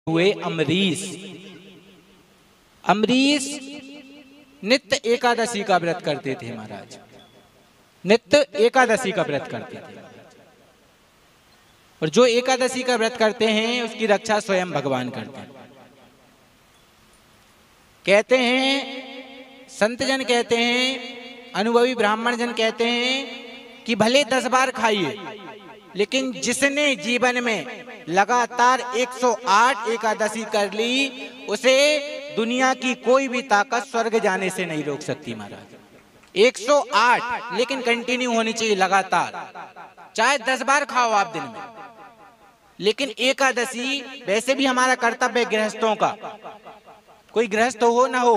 हुए अम्बरीश। अम्बरीश नित्य एकादशी का व्रत करते थे महाराज, नित्य एकादशी का व्रत करते थे। और जो एकादशी का व्रत करते हैं उसकी रक्षा स्वयं भगवान करते हैं। कहते हैं, संत जन कहते हैं, अनुभवी ब्राह्मण जन कहते हैं कि भले 10 बार खाइए, लेकिन जिसने जीवन में लगातार 108 एकादशी कर ली, उसे दुनिया की कोई भी ताकत स्वर्ग जाने से नहीं रोक सकती महाराज। 108 लेकिन कंटिन्यू होनी चाहिए लगातार, चाहे 10 बार खाओ आप दिन में। लेकिन एकादशी वैसे भी हमारा कर्तव्य है गृहस्थों का, कोई गृहस्थ हो ना हो,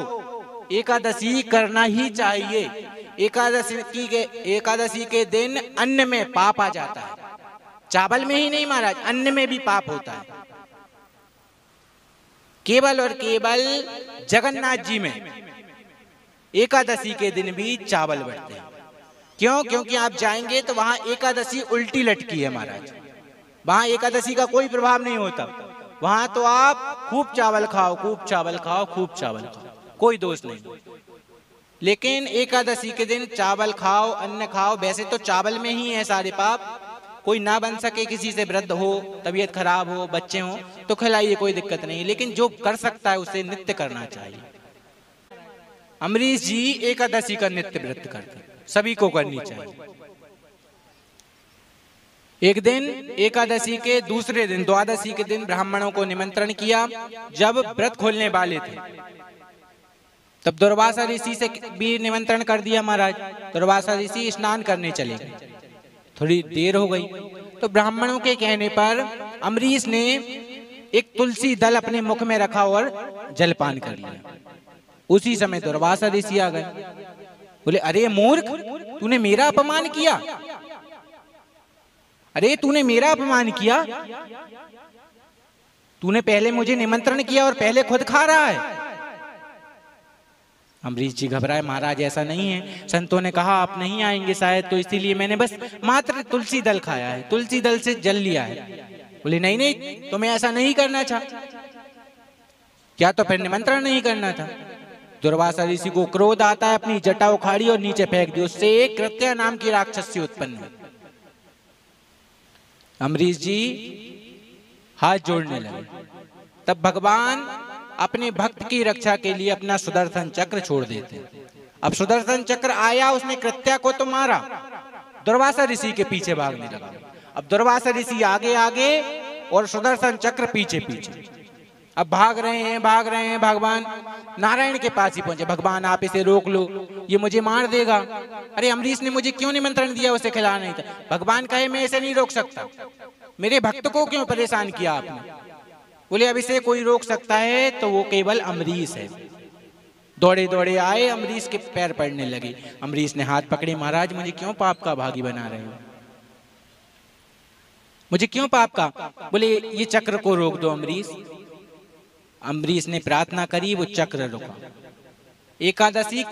एकादशी करना ही चाहिए। एकादशी के दिन अन्न में पाप आ जाता है, चावल में ही नहीं महाराज, अन्न में भी पाप होता है। केवल और केवल जगन्नाथ जी में एकादशी के दिन भी चावल बंटते हैं। क्यों? क्योंकि आप जाएंगे तो वहां एकादशी उल्टी लटकी है महाराज, वहां एकादशी का कोई प्रभाव नहीं होता। वहां तो आप खूब चावल खाओ, खूब चावल खाओ, खूब चावल खाओ, कोई दोष नहीं। लेकिन एकादशी के दिन चावल खाओ, अन्न खाओ। वैसे तो चावल में ही है सारे पाप। कोई ना बन सके, किसी से वृद्ध हो, तबीयत खराब हो, बच्चे हो, तो खिलाइए, कोई दिक्कत नहीं। लेकिन जो कर सकता है उसे नित्य करना चाहिए। अम्बरीश जी एकादशी का नित्य व्रत करते, सभी को करनी चाहिए। एक दिन एकादशी के दूसरे दिन, द्वादशी के दिन ब्राह्मणों को निमंत्रण किया। जब व्रत खोलने वाले थे तब दुर्वासा ऋषि से भी निमंत्रण कर दिया महाराज। दुर्वासा ऋषि स्नान करने चले गए, थोड़ी देर हो गई तो ब्राह्मणों के कहने पर अम्बरीश ने एक तुलसी दल अपने मुख में रखा और जलपान कर लिया। उसी समय दुर्वासा ऋषि आ गए, बोले अरे मूर्ख, तूने मेरा अपमान किया, अरे तूने मेरा अपमान किया, तूने पहले मुझे निमंत्रण किया और पहले खुद खा रहा है। अम्बरीश जी घबराए, महाराज ऐसा नहीं है, संतों ने कहा आप नहीं आएंगे शायद, तो इसीलिए मैंने बस मात्र तुलसी दल खाया है, तुलसी दल से जल लिया है। बोले नहीं नहीं, तुम्हें ऐसा नहीं करना था, क्या तो फिर निमंत्रण नहीं करना था। दुर्वासा ऋषि को क्रोध आता है, अपनी जटा उखाड़ी और नीचे फेंक दी। उससे एक कृत्या नाम की राक्षसी उत्पन्न हुई। अम्बरीश जी हाथ जोड़ने लगे, तब भगवान अपने भक्त की रक्षा के लिए अपना सुदर्शन चक्र छोड़ देते। अब सुदर्शन चक्र आया, उसने कृत्या को तो मारा, दुर्वासा ऋषि के पीछे भागने लगा। अब दुर्वासा ऋषि आगे आगे और सुदर्शन चक्र पीछे पीछे। अब भाग रहे हैं, भगवान नारायण के पास ही पहुंचे। भगवान आप इसे रोक लो, ये मुझे मार देगा। अरे अम्बरीश ने मुझे क्यों निमंत्रण दिया, उसे खिलाना नहीं था। भगवान कहे मैं इसे नहीं रोक सकता, मेरे भक्त को क्यों परेशान किया आपने। बोले अब इसे कोई रोक सकता है तो वो केवल अम्बरीश है। दौड़े दौड़े आए, अम्बरीश के पैर पड़ने लगे। अम्बरीश ने हाथ पकड़े, महाराज मुझे क्यों पाप का भागी बना रहे हो, मुझे क्यों पाप का। बोले ये चक्र को रोक दो अम्बरीश। अम्बरीश ने प्रार्थना करी, वो चक्र रुका। एकादशी